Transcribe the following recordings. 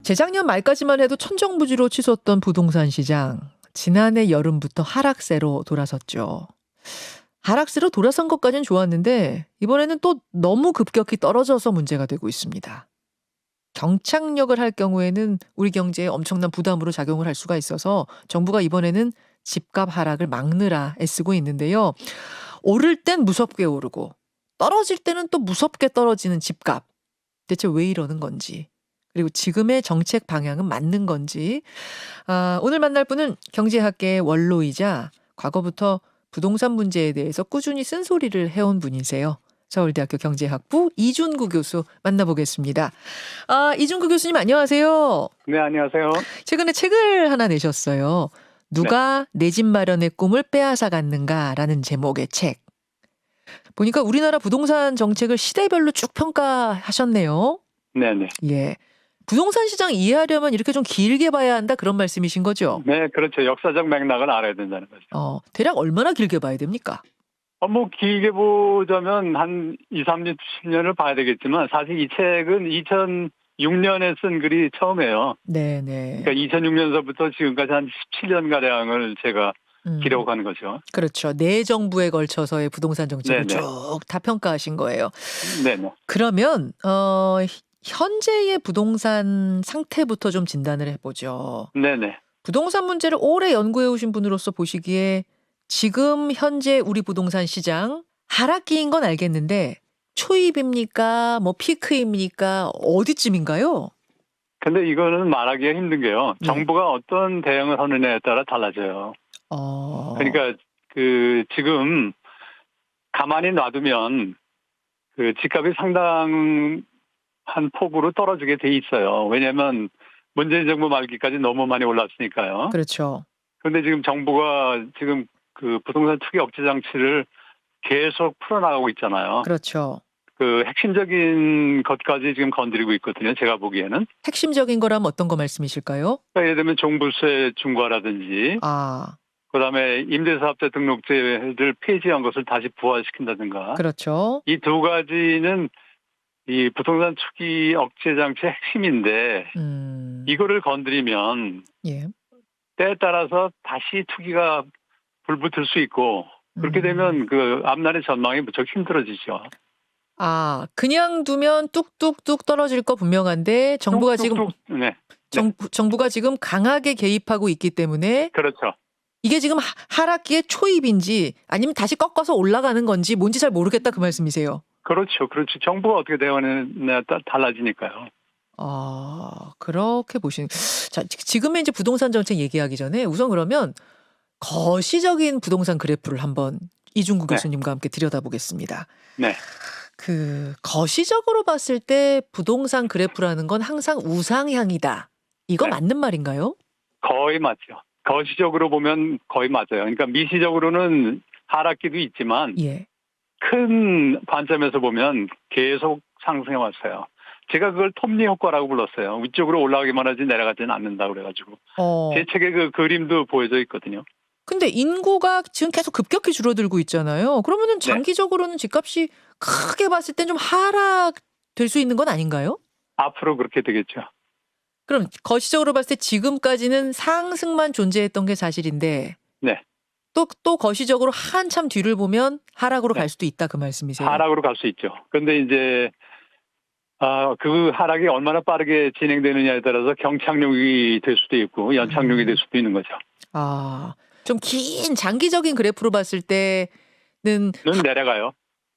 재작년 말까지만 해도 천정부지로 치솟던 부동산 시장, 지난해 여름부터 하락세로 돌아섰죠. 하락세로 돌아선 것까지는 좋았는데 이번에는 또 너무 급격히 떨어져서 문제가 되고 있습니다. 경착력을 할 경우에는 우리 경제에 엄청난 부담으로 작용을 할 수가 있어서 정부가 이번에는 집값 하락을 막느라 애쓰고 있는데요. 오를 땐 무섭게 오르고 떨어질 때는 또 무섭게 떨어지는 집값. 대체 왜 이러는 건지, 그리고 지금의 정책 방향은 맞는 건지. 오늘 만날 분은 경제학계의 원로이자 과거부터 부동산 문제에 대해서 꾸준히 쓴소리를 해온 분이세요. 서울대학교 경제학부 이준구 교수 만나보겠습니다. 이준구 교수님 안녕하세요. 네, 안녕하세요. 최근에 책을 하나 내셨어요. 누가 내 집 마련의 꿈을 빼앗아 갔는가라는 제목의 책. 보니까 우리나라 부동산 정책을 시대별로 쭉 평가하셨네요. 네네. 예. 부동산 시장 이해하려면 이렇게 좀 길게 봐야 한다, 그런 말씀이신 거죠? 네, 그렇죠. 역사적 맥락을 알아야 된다는 거죠. 대략 얼마나 길게 봐야 됩니까? 뭐 길게 보자면 한 2, 3년, 10년을 봐야 되겠지만 사실 이 책은 2006년에 쓴 글이 처음이에요. 네네. 그러니까 2006년서부터 지금까지 한 17년가량을 제가 기록한 거죠. 그렇죠. 네 정부에 걸쳐서의 부동산 정책을 네네. 쭉 다 평가하신 거예요. 네네. 그러면 현재의 부동산 상태부터 좀 진단을 해보죠. 네네. 부동산 문제를 오래 연구해 오신 분으로서 보시기에 지금 현재 우리 부동산 시장 하락기인 건 알겠는데 초입입니까? 뭐 피크입니까? 어디쯤인가요? 근데 이거는 말하기가 힘든 게요. 네. 정부가 어떤 대응을 하느냐에 따라 달라져요. 그러니까 지금 가만히 놔두면 그 집값이 상당한 폭으로 떨어지게 돼 있어요. 왜냐하면 문재인 정부 말기까지 너무 많이 올랐으니까요. 그렇죠. 그런데 지금 정부가 지금 그 부동산 투기 억제 장치를 계속 풀어나가고 있잖아요. 그렇죠. 그 핵심적인 것까지 지금 건드리고 있거든요. 제가 보기에는. 핵심적인 거라면 어떤 거 말씀이실까요? 그러니까 예를 들면 종부세 중과라든지, 그다음에 임대사업자 등록제를 폐지한 것을 다시 부활시킨다든가. 그렇죠. 이 두 가지는 이 부동산 투기 억제 장치의 핵심인데 이거를 건드리면 예. 때에 따라서 다시 투기가 불붙을 수 있고, 그렇게 되면 그 앞날의 전망이 무척 힘들어지죠. 그냥 두면 뚝뚝뚝 떨어질 거 분명한데 정부가 뚝뚝뚝, 지금 네. 정부가 지금 강하게 개입하고 있기 때문에 그렇죠. 이게 지금 하락기의 초입인지 아니면 다시 꺾어서 올라가는 건지 뭔지 잘 모르겠다, 그 말씀이세요. 그렇죠. 정부가 어떻게 대응하느냐에 따라 달라지니까요. 그렇게 보시는. 자, 지금의 이제 부동산 정책 얘기하기 전에 우선 그러면 거시적인 부동산 그래프를 한번 이준구 교수님과 함께 들여다보겠습니다. 네. 그 거시적으로 봤을 때 부동산 그래프라는 건 항상 우상향이다. 이거 맞는 말인가요? 거의 맞죠. 거시적으로 보면 거의 맞아요. 그러니까 미시적으로는 하락기도 있지만 큰 관점에서 보면 계속 상승해 왔어요. 제가 그걸 톱니 효과라고 불렀어요. 위쪽으로 올라가기만 하지 내려가지는 않는다 그래가지고. 제 책에 그 그림도 보여져 있거든요. 근데 인구가 지금 계속 급격히 줄어들고 있잖아요. 그러면은 장기적으로는 집값이 크게 봤을 땐 좀 하락될 수 있는 건 아닌가요? 앞으로 그렇게 되겠죠. 그럼 거시적으로 봤을 때 지금까지는 상승만 존재했던 게 사실인데 또 거시적으로 한참 뒤를 보면 하락으로 갈 수도 있다, 그 말씀이세요? 하락으로 갈 수 있죠. 그런데 이제 그 하락이 얼마나 빠르게 진행되느냐에 따라서 경착륙이 될 수도 있고 연착륙이 될 수도 있는 거죠. 좀 긴 장기적인 그래프로 봤을 때는 내려가요.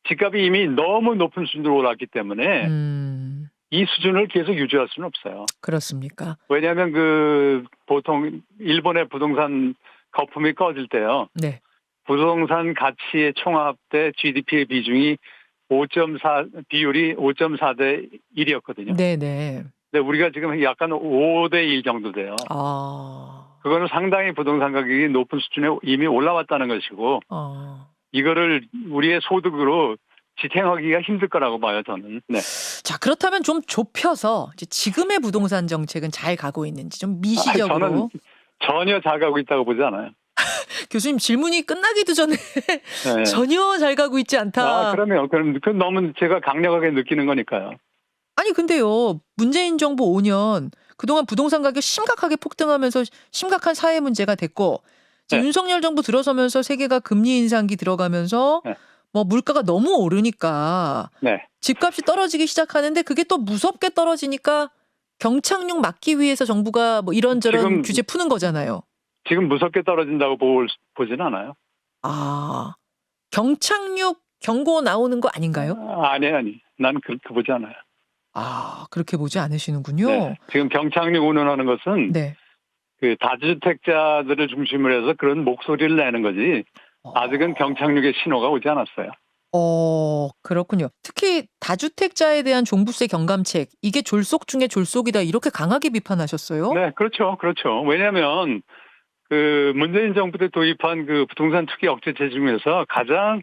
집값이 이미 너무 높은 수준으로 올랐기 때문에 이 수준을 계속 유지할 수는 없어요. 그렇습니까? 왜냐하면 그 보통 일본의 부동산 거품이 꺼질 때요. 부동산 가치의 총합 대 GDP의 비중이 비율이 5.4대 1이었거든요. 네네. 근데 우리가 지금 약간 5대 1 정도 돼요. 그거는 상당히 부동산 가격이 높은 수준에 이미 올라왔다는 것이고, 이거를 우리의 소득으로 지탱하기가 힘들 거라고 봐요, 저는. 자, 그렇다면 좀 좁혀서 지금의 부동산 정책은 잘 가고 있는지 좀 미시적으로. 저는 전혀 잘 가고 있다고 보지 않아요. 교수님 질문이 끝나기도 전에 전혀 잘 가고 있지 않다. 그러면 그럼 너무 제가 강력하게 느끼는 거니까요. 아니 근데요. 문재인 정부 5년 그동안 부동산 가격 심각하게 폭등하면서 심각한 사회 문제가 됐고 지금 네. 윤석열 정부 들어서면서 세계가 금리 인상기 들어가면서 네. 뭐 물가가 너무 오르니까 네. 집값이 떨어지기 시작하는데 그게 또 무섭게 떨어지니까 경착륙 막기 위해서 정부가 뭐 이런저런 지금 규제 푸는 거잖아요. 지금 무섭게 떨어진다고 보진 않아요. 아, 경착륙 경고 나오는 거 아닌가요? 아니. 난 그렇게 보지 않아요. 아, 그렇게 보지 네. 않으시는군요. 지금 경착륙 운운하는 것은 네. 그 다주택자들을 중심으로 해서 그런 목소리를 내는 거지. 아직은 경착륙의 신호가 오지 않았어요. 그렇군요. 특히 다주택자에 대한 종부세 경감책 이게 졸속 중에 졸속이다 이렇게 강하게 비판하셨어요? 네, 그렇죠. 왜냐하면 그 문재인 정부 때 도입한 그 부동산 투기 억제제 중에서 가장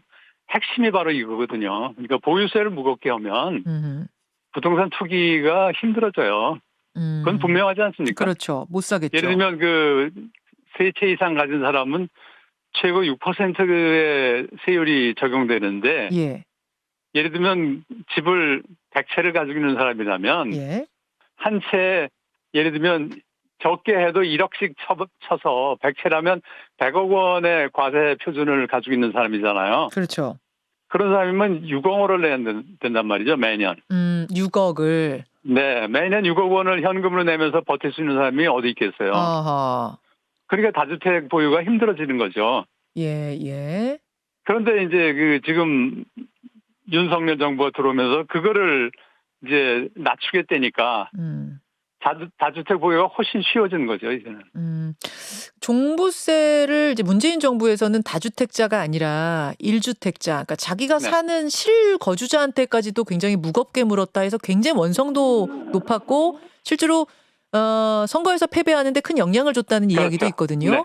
핵심이 바로 이거거든요. 그러니까 보유세를 무겁게 하면 부동산 투기가 힘들어져요. 그건 분명하지 않습니까? 그렇죠. 못 사겠죠. 예를 들면 그 세 채 이상 가진 사람은 최고 6%의 세율이 적용되는데 예. 예를 들면 집을 100채를 가지고 있는 사람이라면 예. 한 채 예를 들면 적게 해도 1억씩 쳐서 100채라면 100억 원의 과세 표준을 가지고 있는 사람이잖아요. 그렇죠. 그런 사람이면 6억원을 내야 된단 말이죠, 매년. 6억을. 네, 매년 6억 원을 현금으로 내면서 버틸 수 있는 사람이 어디 있겠어요. 아하. 그러니까 다주택 보유가 힘들어지는 거죠. 예. 그런데 이제 그 지금 윤석열 정부가 들어오면서 그거를 이제 낮추겠다니까 다주택 보유가 훨씬 쉬워지는 거죠, 이제는. 종부세를 이제 문재인 정부에서는 다주택자가 아니라 1주택자, 그러니까 자기가 네. 사는 실거주자한테까지도 굉장히 무겁게 물었다 해서 굉장히 원성도 높았고 실제로 선거에서 패배하는데 큰 영향을 줬다는 이야기도 있거든요. 네.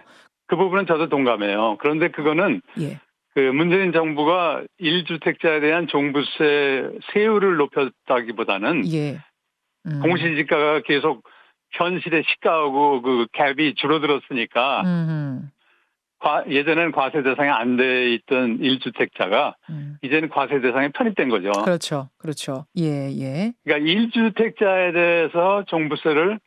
그 부분은 저도 동감해요. 그런데 그거는 예. 그 문재인 정부가 1주택자에 대한 종부세 세율을 높였다기보다는 예. 공시지가가 계속 현실의 시가하고 그 갭이 줄어들었으니까 예전에는 과세 대상이 안 돼 있던 1주택자가 이제는 과세 대상에 편입된 거죠. 그렇죠. 예. 그러니까 1주택자에 대해서 종부세를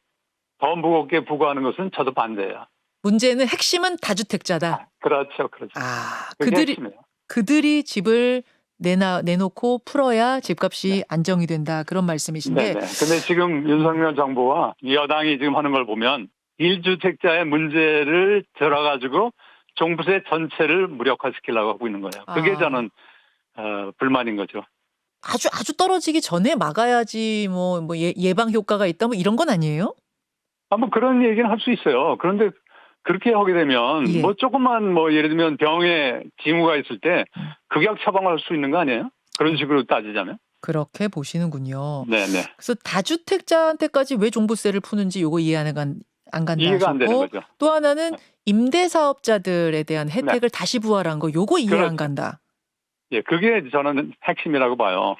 더 무겁게 부과하는 것은 저도 반대예요. 문제는 핵심은 다주택자다. 그렇죠. 아, 그게 핵심이에요. 그들이 집을 내놓고 풀어야 집값이 안정이 된다. 그런 말씀이신데. 네네. 근데 지금 윤석열 정부와 여당이 지금 하는 걸 보면 1주택자의 문제를 들어가지고 종부세 전체를 무력화시키려고 하고 있는 거예요. 그게 저는 불만인 거죠. 아주 떨어지기 전에 막아야지 뭐 예방 효과가 있다 뭐 이런 건 아니에요? 뭐 그런 얘기는 할 수 있어요. 그런데 그렇게 하게 되면 예. 뭐 조금만 뭐 예를 들면 병에 징후가 있을 때 극약 처방을 할 수 있는 거 아니에요? 그런 식으로 따지자면. 그렇게 보시는군요. 네네. 그래서 다주택자한테까지 왜 종부세를 푸는지 요거 이해가 안 간다 이해가 안 되는 하셨고 거죠. 또 하나는 임대사업자들에 대한 혜택을 다시 부활한 거 요거 이해 안 간다. 예, 그게 저는 핵심이라고 봐요.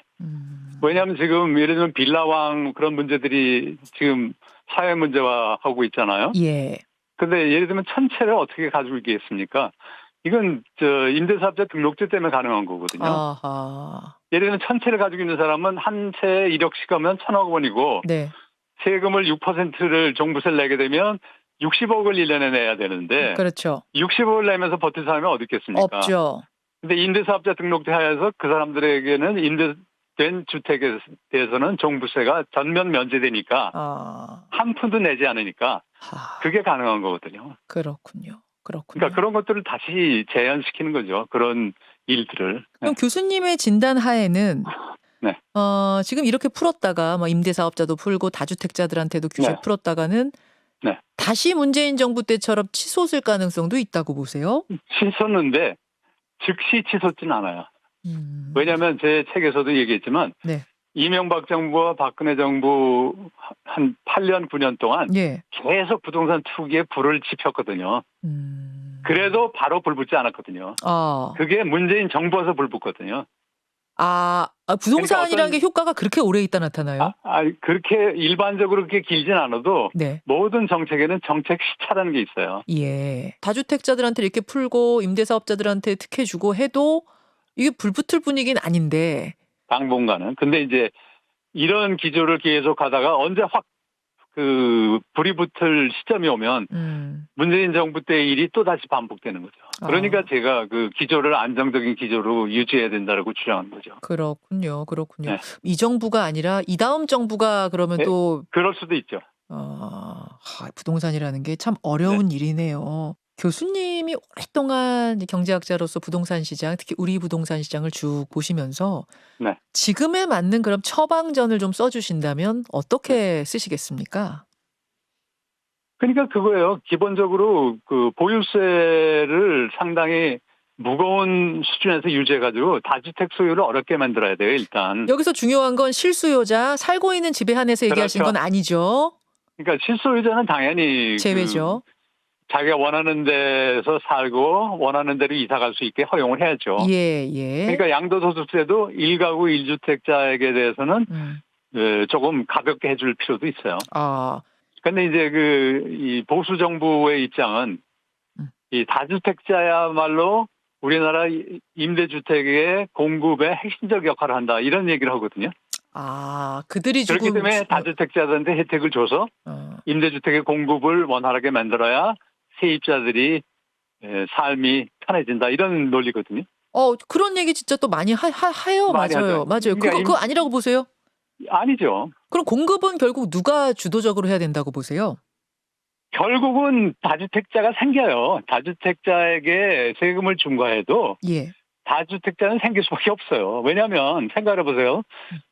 왜냐하면 지금 예를 들면 빌라왕 그런 문제들이 지금 사회 문제화하고 있잖아요. 예. 근데 예를 들면 1000채를 어떻게 가지고 있겠습니까? 이건 임대사업자 등록제 때문에 가능한 거거든요. 아하. 예를 들면 1000채를 가지고 있는 사람은 한 채에 1억씩 하면 1000억 원이고 네. 세금을 6%를 종부세를 내게 되면 60억을 1년에 내야 되는데 그렇죠. 60억을 내면서 버틸 사람이 어디 있겠습니까? 없죠. 근데 임대사업자 등록제 하에서 그 사람들에게는 임대된 주택에 대해서는 종부세가 전면 면제되니까 한 푼도 내지 않으니까 그게 가능한 거거든요. 그렇군요. 그러니까 그런 것들을 다시 재현시키는 거죠. 그런 일들을. 그럼 교수님의 진단 하에는 네. 지금 이렇게 풀었다가 뭐 임대사업자도 풀고 다주택자들한테도 규제 풀었다가는 다시 문재인 정부 때처럼 치솟을 가능성도 있다고 보세요? 치솟는데 즉시 치솟진 않아요. 왜냐하면 제 책에서도 얘기했지만 이명박 정부와 박근혜 정부 한 8년 9년 동안 계속 부동산 투기에 불을 지폈거든요. 그래도 바로 불 붙지 않았거든요. 그게 문재인 정부에서 불 붙거든요. 부동산이라는 게 효과가 그렇게 오래 있다 나타나요? 그렇게 일반적으로 그렇게 길진 않아도 모든 정책에는 정책 시차라는 게 있어요. 예. 다주택자들한테 이렇게 풀고 임대사업자들한테 특혜 주고 해도 이게 불 붙을 분위기는 아닌데. 당분간은. 근데 이제 이런 기조를 계속 하다가 언제 확 불이 붙을 시점이 오면 문재인 정부 때의 일이 또 다시 반복되는 거죠. 그러니까 제가 그 기조를 안정적인 기조로 유지해야 된다고 주장하는 거죠. 그렇군요. 그렇군요. 네. 이 정부가 아니라 이 다음 정부가 그러면 네, 또 그럴 수도 있죠. 부동산이라는 게 참 어려운 일이네요. 교수님이 오랫동안 경제학자로서 부동산 시장, 특히 우리 부동산 시장을 쭉 보시면서 지금에 맞는 그런 처방전을 좀 써주신다면 어떻게 쓰시겠습니까? 그러니까 그거예요. 기본적으로 그 보유세를 상당히 무거운 수준에서 유지해가지고 다주택 소유를 어렵게 만들어야 돼요, 일단. 여기서 중요한 건 실수요자, 살고 있는 집에 한해서 얘기하신 건 아니죠. 그러니까 실수요자는 당연히 제외죠. 자기가 원하는 데서 살고 원하는 데로 이사 갈 수 있게 허용을 해야죠. 예. 그러니까 양도소득세도 1가구 1주택자에게 대해서는 조금 가볍게 해줄 필요도 있어요. 근데 이제 이 보수 정부의 입장은 이 다주택자야말로 우리나라 임대주택의 공급에 핵심적 역할을 한다 이런 얘기를 하거든요. 그들이 그렇기 때문에 다주택자들한테 혜택을 줘서 임대주택의 공급을 원활하게 만들어야 세입자들이 삶이 편해진다 이런 논리거든요. 그런 얘기 진짜 또 많이 해요. 맞아요. 그러니까 그거 아니라고 보세요? 아니죠. 그럼 공급은 결국 누가 주도적으로 해야 된다고 보세요? 결국은 다주택자가 생겨요. 다주택자에게 세금을 중과해도 다주택자는 생길 수밖에 없어요. 왜냐하면 생각해 보세요.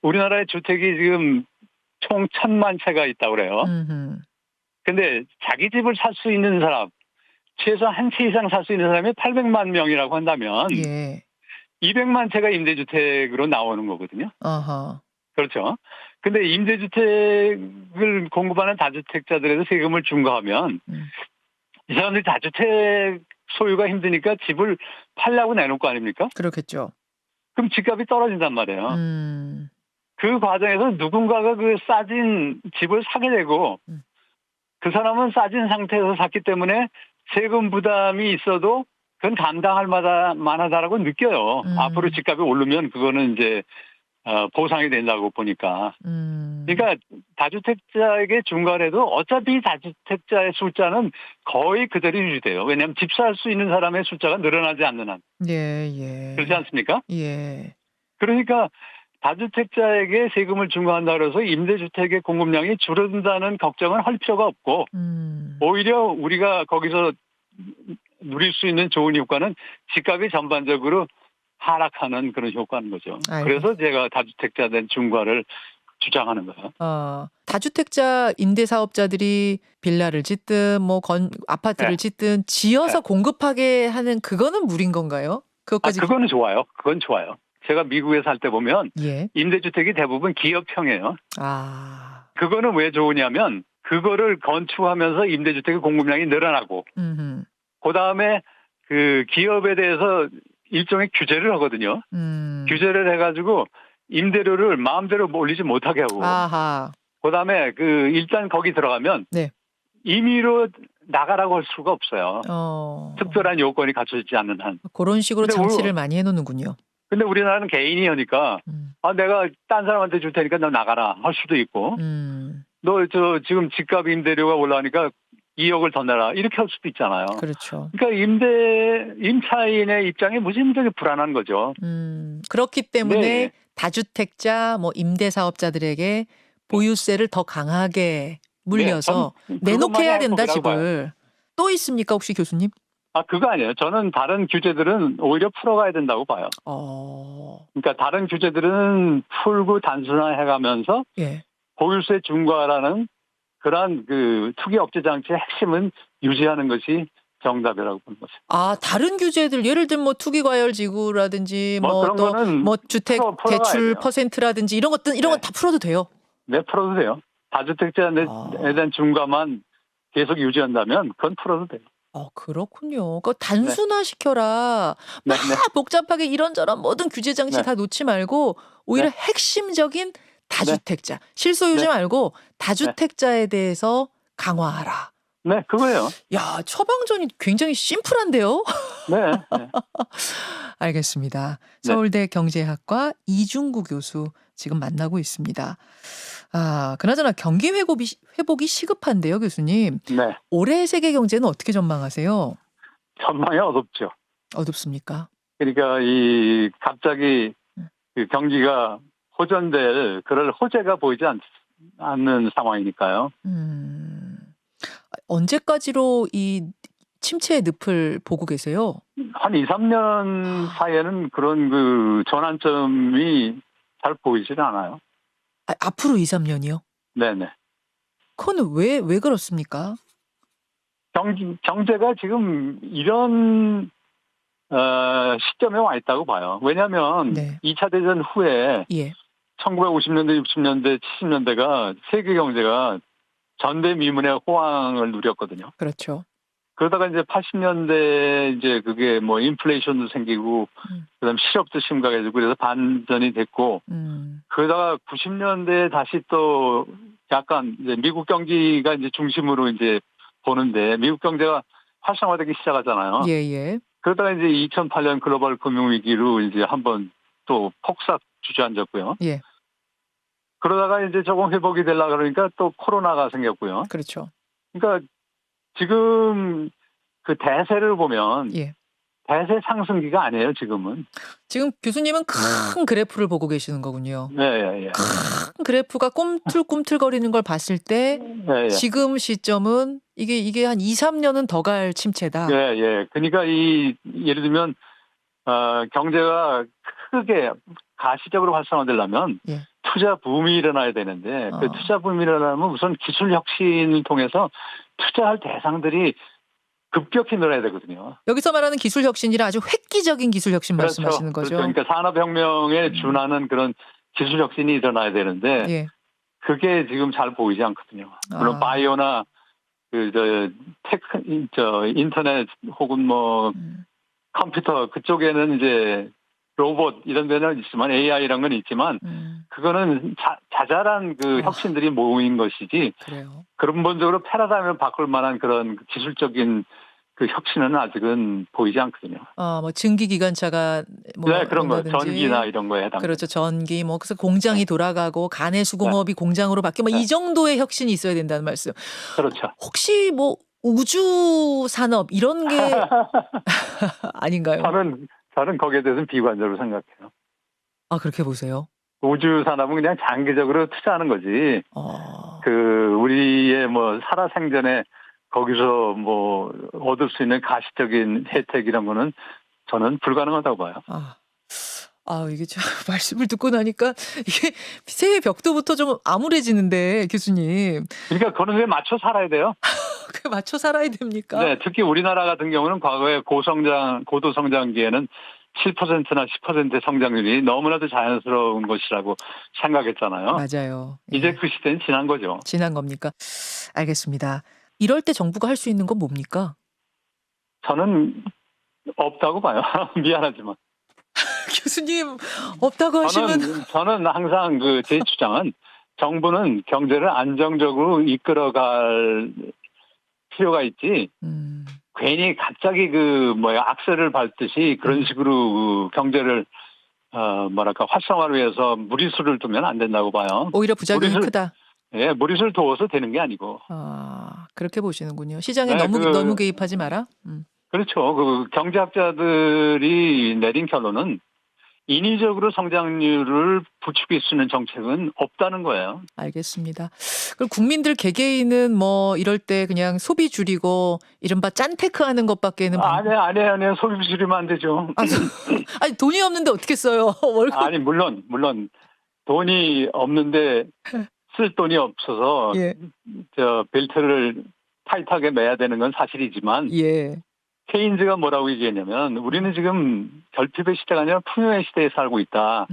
우리나라의 주택이 지금 총 1,000만 채가 있다고 그래요. 근데 자기 집을 살 수 있는 사람, 최소 한 채 이상 살 수 있는 사람이 800만 명이라고 한다면 200만 채가 임대주택으로 나오는 거거든요. 그렇죠. 근데 임대주택을 공급하는 다주택자들에서 세금을 중과하면 이 사람들이 다주택 소유가 힘드니까 집을 팔려고 내놓을 거 아닙니까? 그렇겠죠. 그럼 집값이 떨어진단 말이에요. 그 과정에서 누군가가 그 싸진 집을 사게 되고 그 사람은 싸진 상태에서 샀기 때문에 세금 부담이 있어도 그건 감당할 만하다라고 느껴요. 앞으로 집값이 오르면 그거는 이제 보상이 된다고 보니까. 그러니까 다주택자에게 중과해도 어차피 다주택자의 숫자는 거의 그대로 유지돼요. 왜냐하면 집 살 수 있는 사람의 숫자가 늘어나지 않는 한. 그렇지 않습니까? 그러니까 다주택자에게 세금을 중과한다 그래서 임대주택의 공급량이 줄어든다는 걱정은 할 필요가 없고 오히려 우리가 거기서 누릴 수 있는 좋은 효과는 집값이 전반적으로 하락하는 그런 효과인 거죠. 그래서 제가 다주택자에 대한 중과를 주장하는 거예요. 다주택자 임대사업자들이 빌라를 짓든 아파트를 짓든 지어서 공급하게 하는 그거는 무리인 건가요? 그거는 좋아요. 그건 좋아요. 제가 미국에 살 때 보면 임대주택이 대부분 기업형이에요. 그거는 왜 좋으냐면 그거를 건축하면서 임대주택의 공급량이 늘어나고 그다음에 그 기업에 대해서 일종의 규제를 하거든요. 규제를 해가지고 임대료를 마음대로 올리지 못하게 하고 그다음에 일단 거기 들어가면 임의로 나가라고 할 수가 없어요. 특별한 요건이 갖춰지지 않는 한. 그런 식으로 장치를 많이 해놓는군요. 근데 우리나라는 개인이 하니까 내가 딴 사람한테 줄 테니까 너 나가라 할 수도 있고 너 지금 집값 임대료가 올라가니까 2억을 더 내라 이렇게 할 수도 있잖아요. 그렇죠. 그러니까 임차인의 입장이 무지무지하게 불안한 거죠. 그렇기 때문에 다주택자 임대사업자들에게 보유세를 더 강하게 물려서 내놓게 해야 된다 집을. 또 있습니까 혹시 교수님? 그거 아니에요. 저는 다른 규제들은 오히려 풀어가야 된다고 봐요. 그러니까 다른 규제들은 풀고 단순화해가면서 보유세 중과라는 그러한 투기 억제 장치의 핵심은 유지하는 것이 정답이라고 보는 거죠. 다른 규제들 예를 들면 투기 과열 지구라든지 주택 대출 퍼센트라든지 이런 것들 이런 건 다 풀어도 돼요. 네, 풀어도 돼요. 다주택자에 대한 중과만 계속 유지한다면 그건 풀어도 돼요. 그렇군요. 그러니까 단순화시켜라. 막 복잡하게 이런저런 모든 규제 장치 다 놓지 말고 오히려 핵심적인 다주택자, 실소유자 말고 다주택자에 대해서 강화하라. 네, 그거예요. 야, 처방전이 굉장히 심플한데요? 네. 네. 알겠습니다. 네. 서울대 경제학과 이중구 교수 지금 만나고 있습니다. 아, 그나저나 경기 회복이 시급한데요, 교수님. 네. 올해 세계 경제는 어떻게 전망하세요? 전망이 어둡죠. 어둡습니까? 그러니까 갑자기 그 경기가 호전될 그럴 호재가 보이지 않는 상황이니까요. 언제까지로 이 침체의 늪을 보고 계세요? 한 2, 3년 사이에는 그런 그 전환점이 잘 보이질 않아요. 앞으로 2, 3년이요? 네네. 그거는 왜 그렇습니까? 경제가 지금 이런 시점에 와 있다고 봐요. 왜냐하면 네. 2차 대전 후에 예. 1950년대, 60년대, 70년대가 세계 경제가 전대미문의 호황을 누렸거든요. 그렇죠. 그러다가 이제 80년대 이제 그게 뭐 인플레이션도 생기고 그다음 실업도 심각해지고 그래서 반전이 됐고 그러다가 90년대에 다시 또 약간 이제 미국 경기가 이제 중심으로 이제 보는데 미국 경제가 활성화되기 시작하잖아요. 예. 그러다가 이제 2008년 글로벌 금융위기로 이제 한번 또 폭삭 주저앉았고요. 예. 그러다가 이제 조금 회복이 되려고 그러니까 또 코로나가 생겼고요. 그렇죠. 그러니까 지금 그 대세를 보면 예. 대세 상승기가 아니에요, 지금은. 지금 교수님은 큰 그래프를 보고 계시는 거군요. 네. 큰 그래프가 꿈틀꿈틀거리는 걸 봤을 때 네. 지금 시점은 이게 한 2, 3년은 더 갈 침체다. 예. 그러니까 예를 들면 경제가 크게 가시적으로 활성화되려면 예. 투자 붐이 일어나야 되는데 그 투자 붐이 일어나면 우선 기술 혁신을 통해서 투자할 대상들이 급격히 늘어야 되거든요. 여기서 말하는 기술 혁신이라 아주 획기적인 기술 혁신 그렇죠. 말씀하시는 거죠. 그렇죠. 그러니까 산업혁명에 준하는 그런 기술 혁신이 일어나야 되는데 예. 그게 지금 잘 보이지 않거든요. 물론 바이오나 인터넷 혹은 뭐 컴퓨터 그쪽에는 이제 로봇 이런 데는 있지만 AI란 건 있지만 그거는 자잘한 그 혁신들이 모인 것이지. 그래요. 근본적으로 패러다임을 바꿀 만한 그런 기술적인 그 혁신은 아직은 보이지 않거든요. 뭐 증기 기관차가 뭐 네, 그런 거 온다든지. 전기나 이런 거에 해당. 그렇죠. 전기 뭐 그래서 공장이 돌아가고 가내 수공업이 공장으로 바뀌고 뭐 이 정도의 혁신이 있어야 된다는 말씀. 그렇죠. 혹시 뭐 우주 산업 이런 게 아닌가요? 저는 거기에 대해서는 비관적으로 생각해요. 아, 그렇게 보세요? 우주 산업은 그냥 장기적으로 투자하는 거지. 우리의 뭐 살아생전에 거기서 뭐 얻을 수 있는 가시적인 혜택 이런 거는 저는 불가능하다고 봐요. 이게 참 말씀을 듣고 나니까 이게 새해 벽도부터 좀 암울해지는데 교수님. 그러니까 그런 데 맞춰 살아야 돼요. 그게 맞춰 살아야 됩니까? 네, 특히 우리나라 같은 경우는 과거에 고도 성장기에는 7%나 10% 성장률이 너무나도 자연스러운 것이라고 생각했잖아요. 맞아요. 이제 그 시대는 지난 거죠. 지난 겁니까? 알겠습니다. 이럴 때 정부가 할 수 있는 건 뭡니까? 저는 없다고 봐요. 미안하지만. 교수님 없다고 하시면 저는 항상 제 주장은 정부는 경제를 안정적으로 이끌어갈 필요가 있지. 괜히 갑자기 악셀을 밟듯이 그런 식으로 경제를 활성화를 위해서 무리수를 두면 안 된다고 봐요. 오히려 부작용이 크다. 예, 무리수를 두어서 되는 게 아니고. 그렇게 보시는군요. 시장에 너무 개입하지 마라. 그렇죠. 경제학자들이 내린 결론은 인위적으로 성장률을 부추길 수 있는 정책은 없다는 거예요. 알겠습니다. 그럼 국민들 개개인은 뭐 이럴 때 그냥 소비 줄이고 이른바 짠테크 하는 것밖에는 아니에요. 소비 줄이면 안 되죠. 아니 돈이 없는데 어떻게 써요? 월급. 아니 물론 돈이 없는데 쓸 돈이 없어서 벨트를 타이트하게 매야 되는 건 사실이지만 케인즈가 뭐라고 얘기했냐면 우리는 지금 결핍의 시대가 아니라 풍요의 시대에 살고 있다.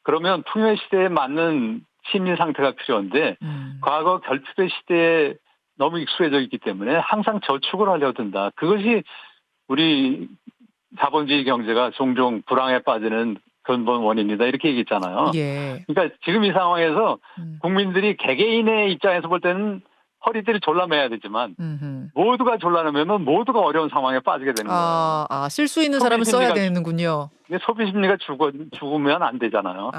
그러면 풍요의 시대에 맞는 심리 상태가 필요한데 과거 결핍의 시대에 너무 익숙해져 있기 때문에 항상 저축을 하려고 든다. 그것이 우리 자본주의 경제가 종종 불황에 빠지는 근본 원인이다. 이렇게 얘기했잖아요. 그러니까 지금 이 상황에서 국민들이 개개인의 입장에서 볼 때는 허리들이 졸라매야 되지만 음흠. 모두가 졸라매면 모두가 어려운 상황에 빠지게 되는 거예요. 쓸 수 있는 사람은 써야 되는군요. 근데 소비 심리가 죽으면 안 되잖아요.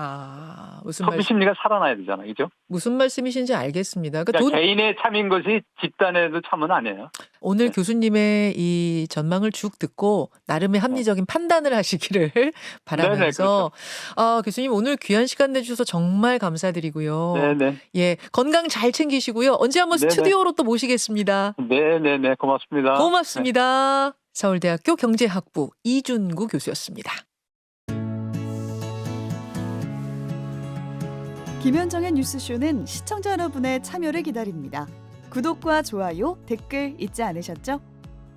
무슨 소비 심리가 살아나야 되잖아요. 그죠? 무슨 말씀이신지 알겠습니다. 그러니까 개인의 참인 것이 집단에도 참은 아니에요. 오늘 교수님의 이 전망을 쭉 듣고 나름의 합리적인 판단을 하시기를 바라면서 그렇죠. 교수님 오늘 귀한 시간 내주셔서 정말 감사드리고요. 네네. 예, 건강 잘 챙기시고요. 언제 한번 스튜디오로 또 모시겠습니다. 네네네. 고맙습니다. 고맙습니다. 서울대학교 경제학부 이준구 교수였습니다. 김현정의 뉴스쇼는 시청자 여러분의 참여를 기다립니다. 구독과 좋아요, 댓글 잊지 않으셨죠?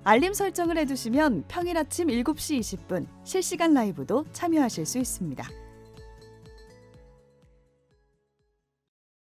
알림 설정을 해두시면 평일 아침 7시 20분 실시간 라이브도 참여하실 수 있습니다.